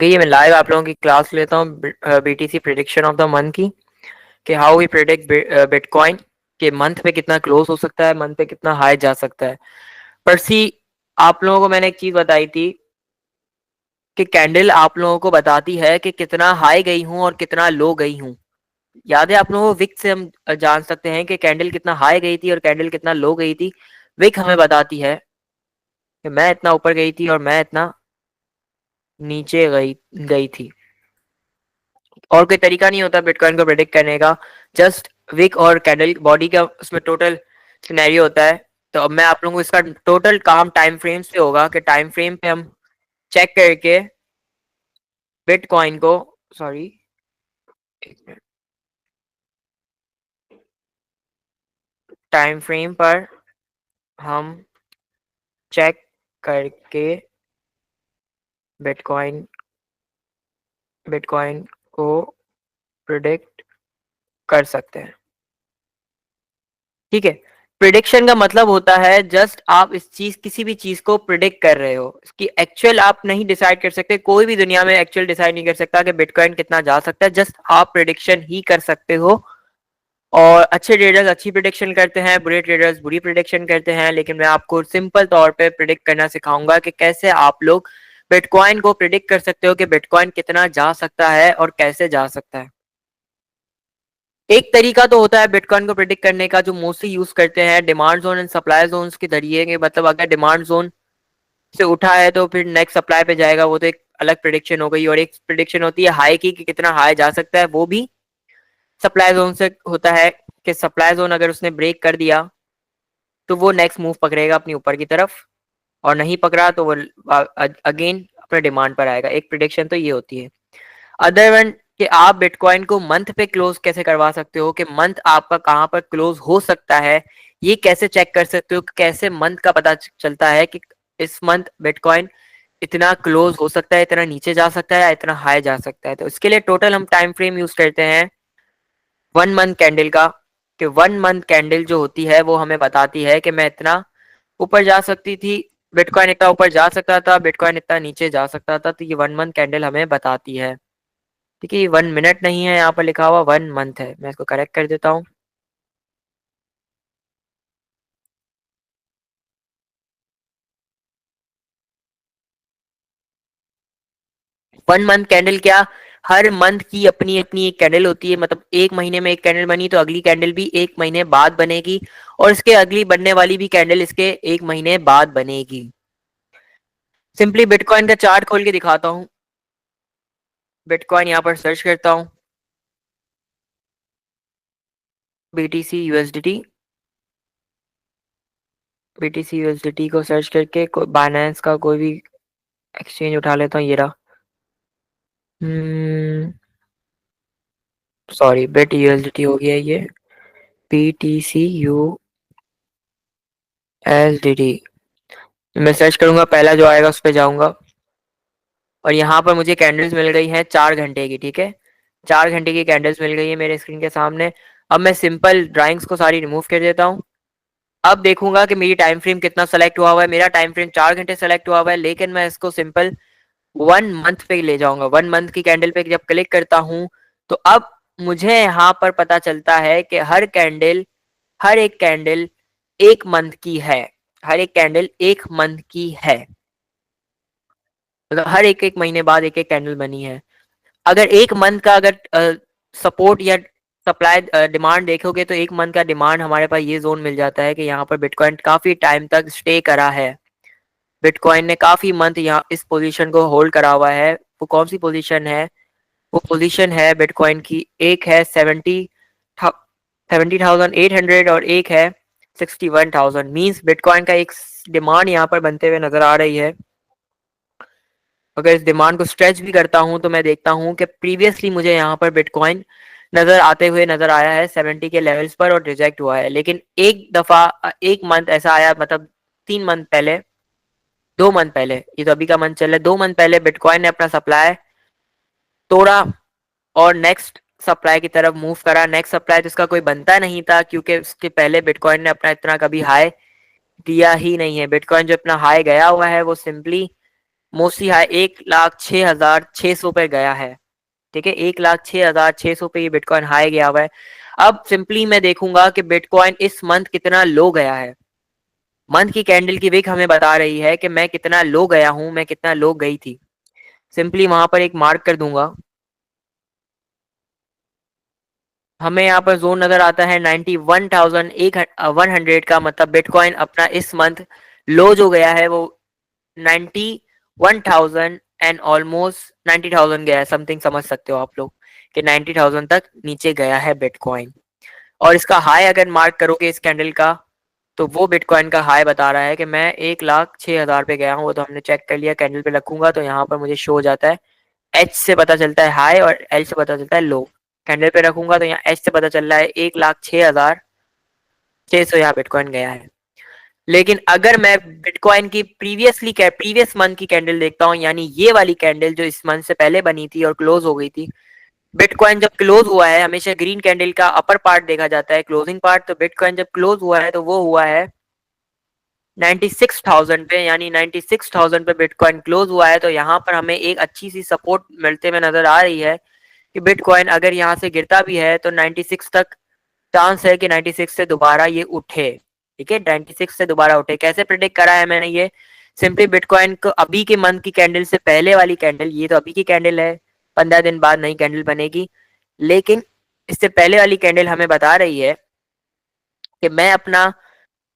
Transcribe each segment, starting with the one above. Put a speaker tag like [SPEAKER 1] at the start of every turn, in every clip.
[SPEAKER 1] ये मैं लाइव आप लोगों की क्लास लेता हूँ BTC prediction of the month की, कि हाउ वी प्रिडिक्ट बिटकॉइन के मंथ पे कितना क्लोज हो सकता है, मंथ पे कितना हाई जा सकता है। पर सी, आप लोगों को मैंने एक चीज बताई थी कि कैंडल आप लोगों को बताती है कि कितना हाई गई हूँ और कितना लो गई हूँ। याद है आप लोगों को? विक से हम जान सकते हैं कि कैंडल कितना हाई गई थी और कैंडल कितना लो गई थी। विक हमें बताती है कि मैं इतना ऊपर गई थी और मैं इतना नीचे गई गई थी। और कोई तरीका नहीं होता बिटकॉइन को प्रेडिक्ट करने का, जस्ट विक और कैंडल बॉडी का उसमें टोटल सिनेरियो होता है। तो अब मैं आप लोगों को इसका टोटल काम टाइम फ्रेम से होगा कि टाइम फ्रेम पे हम चेक करके बिटकॉइन को, सॉरी टाइम फ्रेम पर हम चेक करके बिटकॉइन बिटकॉइन को प्रिडिक्ट कर सकते हैं। ठीक है। प्रिडिक्शन का मतलब होता है जस्ट आप इस चीज किसी भी चीज को प्रिडिक्ट कर रहे हो, इसकी एक्चुअल आप नहीं डिसाइड कर सकते। कोई भी दुनिया में एक्चुअल डिसाइड नहीं कर सकता कि बिटकॉइन कितना जा सकता है, जस्ट आप प्रिडिक्शन ही कर सकते हो। और अच्छे ट्रेडर्स अच्छी प्रिडिक्शन करते हैं, बुरे ट्रेडर्स बुरी प्रिडिक्शन करते हैं। लेकिन मैं आपको सिंपल तौर पे प्रिडिक्ट करना सिखाऊंगा कि कैसे आप लोग बिटकॉइन को प्रिडिक्ट कर सकते हो कि बिटकॉइन कितना जा सकता है और कैसे जा सकता है। एक तरीका तो होता है बिटकॉइन को प्रिडिक्ट करने का जो मोस्टली यूज करते हैं, demand zone and supply zone के जरिए। कि मतलब अगर डिमांड जोन से उठा है तो फिर नेक्स्ट सप्लाई पे जाएगा, वो तो एक अलग प्रिडिक्शन हो गई। और एक प्रिडिक्शन होती है हाई की, कि कितना हाई जा सकता है, वो भी सप्लाई जोन से होता है। कि सप्लाई जोन अगर उसने ब्रेक कर दिया तो वो नेक्स्ट मूव पकड़ेगा अपनी ऊपर की तरफ, और नहीं पकड़ा तो वो अगेन अपने डिमांड पर आएगा। एक प्रिडिक्शन तो ये होती है। अदर वन, कि आप बिटकॉइन को मंथ पे क्लोज कैसे करवा सकते हो, कि मंथ आपका कहाँ पर क्लोज हो सकता है, ये कैसे चेक कर सकते हो, कैसे मंथ का पता चलता है कि इस मंथ बिटकॉइन इतना क्लोज हो सकता है, इतना नीचे जा सकता है या इतना हाई जा सकता है। तो इसके लिए टोटल हम टाइम फ्रेम यूज करते हैं 1 मंथ कैंडल का। कि 1 मंथ कैंडल जो होती है वो हमें बताती है कि मैं इतना ऊपर जा सकती थी, बिटकॉइन इतना ऊपर जा सकता था, बिटकॉइन इतना नीचे जा सकता था। तो ये 1 मंथ कैंडल हमें बताती है। ठीक है, ये 1 मिनट नहीं है, यहाँ पर लिखा हुआ 1 मंथ है। मैं इसको करेक्ट कर देता हूँ। 1 मंथ कैंडल क्या, हर मंथ की अपनी अपनी एक कैंडल होती है। मतलब एक महीने में एक कैंडल बनी तो अगली कैंडल भी एक महीने बाद बनेगी, और इसके अगली बनने वाली भी कैंडल इसके एक महीने बाद बनेगी। सिंपली बिटकॉइन का चार्ट खोल के दिखाता हूँ। बिटकॉइन यहाँ पर सर्च करता हूँ, बीटीसी यूएसडीटी। बीटीसी यूएसडीटी को सर्च करके बाइनेंस का कोई भी एक्सचेंज उठा लेता हूँ। ये रहा, सॉरी, बिट यूएसडीटी हो गया ये। बीटीसी यूएसडीटी मैं सर्च करूंगा, पहला जो आएगा उस पर जाऊंगा। और यहाँ पर मुझे कैंडल्स मिल गई हैं 4 घंटे की। ठीक है, 4 घंटे की कैंडल्स मिल गई है मेरे स्क्रीन के सामने। अब मैं सिंपल ड्राइंग्स को सारी रिमूव कर देता हूँ। अब देखूंगा कि मेरी टाइम फ्रेम कितना सेलेक्ट हुआ हुआ है। मेरा टाइम फ्रेम 4 घंटे सेलेक्ट हुआ हुआ है, लेकिन मैं इसको सिंपल 1 मंथ पे ले जाऊंगा। 1 मंथ की कैंडल पे जब क्लिक करता हूं तो अब मुझे यहाँ पर पता चलता है कि हर एक कैंडल 1 मंथ की है। हर एक कैंडल 1 मंथ की है, मतलब हर एक एक महीने बाद एक एक कैंडल बनी है। अगर 1 मंथ का अगर सपोर्ट या सप्लाई डिमांड देखोगे तो 1 मंथ का डिमांड हमारे पास ये जोन मिल जाता है कि यहाँ पर बिटकॉइन काफी टाइम तक स्टे करा है। बिटकॉइन ने काफी मंथ यहाँ इस पोजीशन को होल्ड करा हुआ है। वो कौन सी पोजीशन है? वो पोजीशन है बिटकॉइन की, एक है 70,800 और एक है 61,000। मीन्स बिटकॉइन का एक डिमांड यहाँ पर बनते हुए नजर आ रही है। अगर इस डिमांड को स्ट्रेच भी करता हूं तो मैं देखता हूं कि प्रीवियसली मुझे यहाँ पर बिटकॉइन नजर आते हुए नजर आया है 70 के लेवल्स पर और रिजेक्ट हुआ है। लेकिन एक दफा 1 मंथ ऐसा आया, मतलब 3 मंथ पहले, 2 मंथ पहले, ये तो अभी का मंथ चल रहा है, 2 मंथ पहले बिटकॉइन ने अपना सप्लाई तोड़ा और नेक्स्ट सप्लाई की तरफ मूव करा। नेक्स्ट सप्लाई तो इसका कोई बनता नहीं था, क्योंकि उसके पहले बिटकॉइन ने अपना इतना कभी हाई दिया ही नहीं है। बिटकॉइन जो अपना हाई गया हुआ है वो सिंपली मोस्टली हाई 1,06,600 पे गया है। ठीक है, 1,06,600 पे ये बिटकॉइन हाई गया हुआ है। अब सिंपली मैं देखूंगा कि बिटकॉइन इस मंथ कितना लो गया है। मंथ की कैंडल की विक हमें बता रही है कि मैं कितना लो गया हूं, मैं कितना लो गई थी। सिंपली वहां पर एक मार्क कर दूंगा। हमें यहाँ पर जोन नजर आता है 91,100 का, मतलब बिटकॉइन अपना इस मंथ लो जो गया है वो 91,000 एंड ऑलमोस्ट 90,000 गया है समथिंग, समझ सकते हो आप लोग कि 90,000 तक नीचे गया है बिटकॉइन। और इसका हाई अगर मार्क करोगे इस कैंडल का, तो वो बिटकॉइन का हाई बता रहा है कि मैं 1,06,000 पे गया हूँ। वो तो हमने चेक कर लिया, कैंडल पे रखूंगा तो यहाँ पर मुझे शो हो जाता है। एच से पता चलता है हाई और एल से पता चलता है लो। कैंडल पे रखूंगा तो यहाँ एच से पता चल रहा है 1,06,600 यहाँ बिटकॉइन गया है। लेकिन अगर मैं बिटकॉइन की प्रीवियस मंथ की कैंडल देखता हूँ, यानी ये वाली कैंडल जो इस मंथ से पहले बनी थी और क्लोज हो गई थी, बिटकॉइन जब क्लोज हुआ है, हमेशा ग्रीन कैंडल का अपर पार्ट देखा जाता है, क्लोजिंग पार्ट, तो बिटकॉइन जब क्लोज हुआ है तो वो हुआ है 96,000 पे, यानी 96,000 पे बिटकॉइन क्लोज हुआ है। तो यहाँ पर हमें एक अच्छी सी सपोर्ट मिलते हुए नजर आ रही है कि बिटकॉइन अगर यहाँ से गिरता भी है तो 96 तक चांस है कि 96 से दोबारा ये उठे। ठीक है, 96 से दोबारा उठे। कैसे प्रिडिक्ट करा है मैंने ये? सिंपली बिटकॉइन को अभी के मंथ की कैंडल से पहले वाली कैंडल, ये तो अभी की कैंडल है, 15 दिन बाद नई कैंडल बनेगी, लेकिन इससे पहले वाली कैंडल हमें बता रही है कि मैं अपना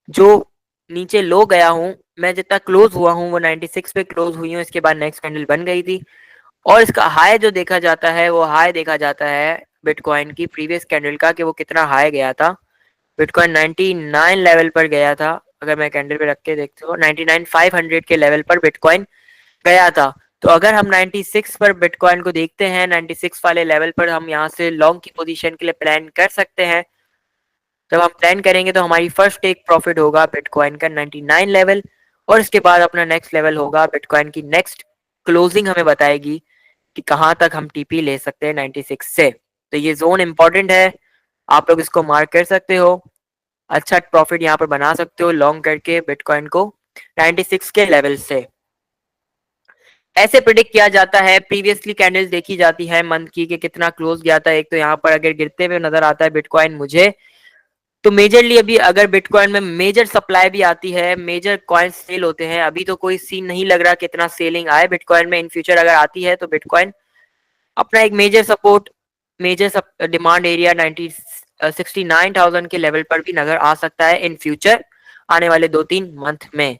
[SPEAKER 1] जो नीचे लो गया हूँ, मैं जितना क्लोज हुआ हूँ वो 96 पे क्लोज हुई हूँ, इसके बाद नेक्स्ट कैंडल बन गई थी। और इसका हाई जो देखा जाता है वो हाई देखा जाता है बिटकॉइन की प्रीवियस कैंडल का, कि वो कितना हाई गया था। बिटकॉइन 99 लेवल पर गया था। अगर मैं कैंडल पे रख के देखते हो 99,500 के लेवल पर बिटकॉइन गया था। तो अगर हम 96 पर बिटकॉइन को देखते हैं, 96 वाले लेवल पर हम यहाँ से लॉन्ग की पोजीशन के लिए प्लान कर सकते हैं। जब हम प्लान करेंगे तो हमारी फर्स्ट टेक प्रॉफिट होगा बिटकॉइन का 99 लेवल, और इसके बाद अपना नेक्स्ट लेवल होगा बिटकॉइन की नेक्स्ट क्लोजिंग हमें बताएगी कि कहाँ तक हम टीपी ले सकते हैं 96 से। तो ये जोन इंपॉर्टेंट है, आप लोग इसको मार्क कर सकते हो। अच्छा प्रॉफिट यहाँ पर बना सकते हो लॉन्ग करके बिटकॉइन को 96 के लेवल से। ऐसे प्रिडिक्ट किया जाता है, प्रीवियसली कैंडल्स देखी जाती है मंथ की कि कितना क्लोज गया था। एक तो यहाँ पर अगर गिरते हुए नजर आता है बिटकॉइन मुझे, तो मेजरली अभी अगर बिटकॉइन में मेजर सप्लाई भी आती है, मेजर कॉइन्स सेल होते हैं, अभी तो कोई सीन नहीं लग रहा कितना सेलिंग आए बिटकॉइन में। इन फ्यूचर अगर आती है तो बिटकॉइन अपना एक major support, major demand area 69,000 के लेवल पर भी नजर आ सकता है इन फ्यूचर, आने वाले 2-3 मंथ में।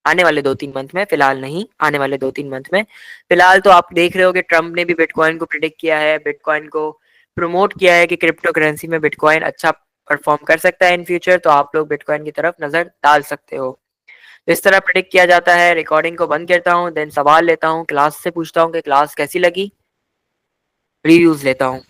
[SPEAKER 1] आने वाले 2-3 मंथ में, फिलहाल नहीं, आने वाले 2-3 मंथ में। फिलहाल तो आप देख रहे हो कि ट्रम्प ने भी बिटकॉइन को प्रिडिक्ट किया है, बिटकॉइन को प्रमोट किया है कि क्रिप्टो करेंसी में बिटकॉइन अच्छा परफॉर्म कर सकता है इन फ्यूचर। तो आप लोग बिटकॉइन की तरफ नजर डाल सकते हो। तो इस तरह प्रिडिक्ट किया जाता है। रिकॉर्डिंग को बंद करता हूँ, देन सवाल लेता हूँ, क्लास से पूछता हूँ कि क्लास कैसी लगी, रिव्यूज लेता हूँ।